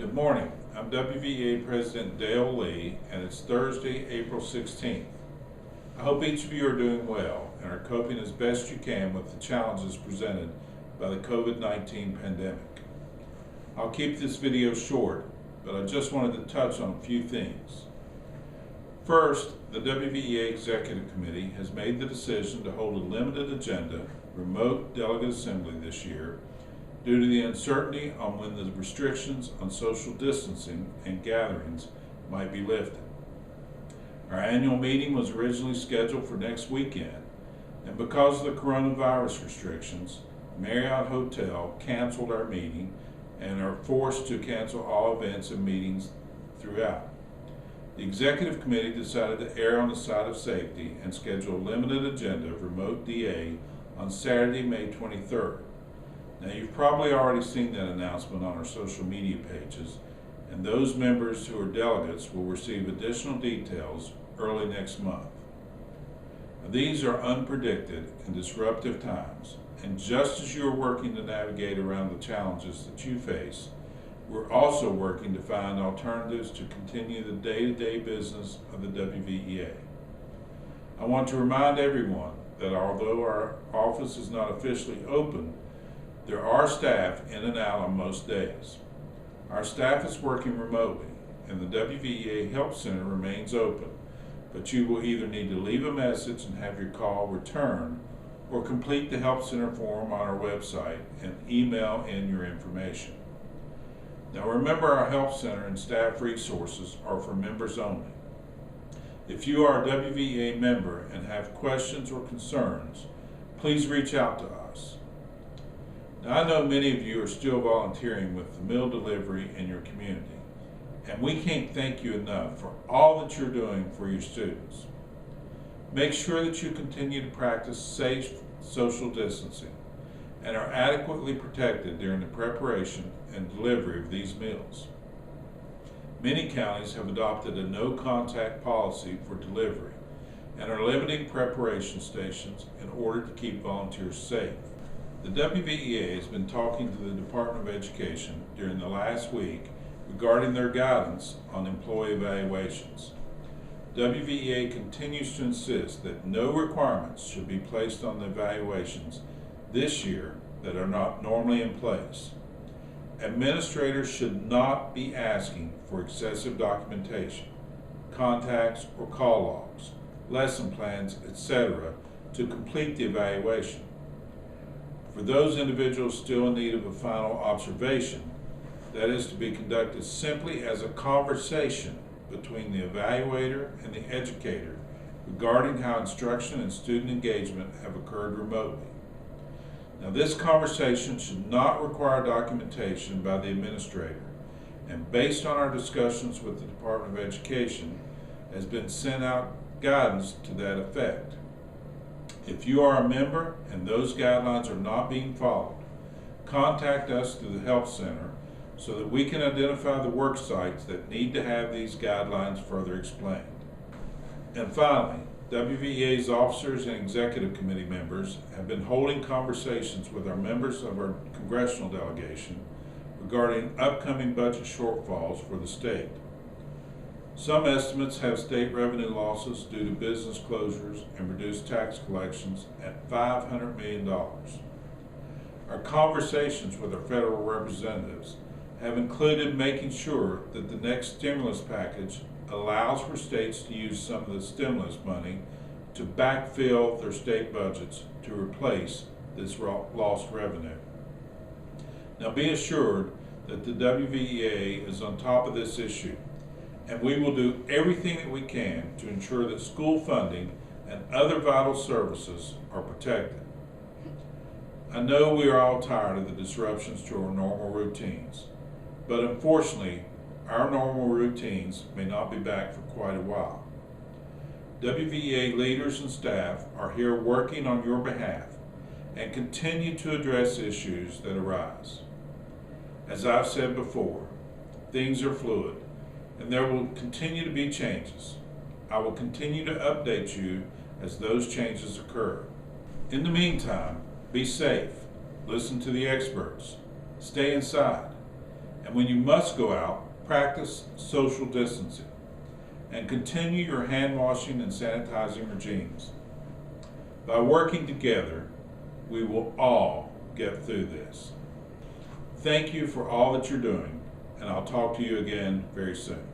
Good morning. I'm WVEA President Dale Lee, and it's Thursday, April 16th. I hope each of you are doing well and are coping as best you can with the challenges presented by the COVID-19 pandemic. I'll keep this video short, but I just wanted to touch on a few things. First, the WVEA Executive Committee has made the decision to hold a limited agenda remote delegate assembly this year due to the uncertainty on when the restrictions on social distancing and gatherings might be lifted. Our annual meeting was originally scheduled for next weekend, and because of the coronavirus restrictions, Marriott Hotel canceled our meeting and are forced to cancel all events and meetings throughout. The Executive Committee decided to err on the side of safety and schedule a limited agenda of remote DA on Saturday, May 23rd. Now, you've probably already seen that announcement on our social media pages, and those members who are delegates will receive additional details early next month. Now, these are unpredicted and disruptive times, and just as you are working to navigate around the challenges that you face, we're also working to find alternatives to continue the day-to-day business of the WVEA. I want to remind everyone that although our office is not officially open, there are staff in and out on most days. Our staff is working remotely, and the WVEA Help Center remains open, but you will either need to leave a message and have your call returned or complete the Help Center form on our website and email in your information. Now remember, our Help Center and staff resources are for members only. If you are a WVEA member and have questions or concerns, please reach out to us. Now, I know many of you are still volunteering with the meal delivery in your community, and we can't thank you enough for all that you're doing for your students. Make sure that you continue to practice safe social distancing and are adequately protected during the preparation and delivery of these meals. Many counties have adopted a no-contact policy for delivery and are limiting preparation stations in order to keep volunteers safe. The WVEA has been talking to the Department of Education during the last week regarding their guidance on employee evaluations. WVEA continues to insist that no requirements should be placed on the evaluations this year that are not normally in place. Administrators should not be asking for excessive documentation, contacts or call logs, lesson plans, etc. to complete the evaluation. For those individuals still in need of a final observation, that is to be conducted simply as a conversation between the evaluator and the educator regarding how instruction and student engagement have occurred remotely. Now, this conversation should not require documentation by the administrator, and based on our discussions with the Department of Education, has been sent out guidance to that effect. If you are a member and those guidelines are not being followed, contact us through the Help Center so that we can identify the work sites that need to have these guidelines further explained. And finally, WVEA's officers and executive committee members have been holding conversations with our members of our congressional delegation regarding upcoming budget shortfalls for the state. Some estimates have state revenue losses due to business closures and reduced tax collections at $500 million. Our conversations with our federal representatives have included making sure that the next stimulus package allows for states to use some of the stimulus money to backfill their state budgets to replace this lost revenue. Now, be assured that the WVEA is on top of this issue, and we will do everything that we can to ensure that school funding and other vital services are protected. I know we are all tired of the disruptions to our normal routines, but unfortunately, our normal routines may not be back for quite a while. WVEA leaders and staff are here working on your behalf and continue to address issues that arise. As I've said before, things are fluid, and there will continue to be changes. I will continue to update you as those changes occur. In the meantime, be safe, listen to the experts, stay inside, and And when you must go out, practice social distancing and continue your hand washing and sanitizing regimes. By working together, we will all get through this. Thank you for all that you're doing, and I'll talk to you again very soon.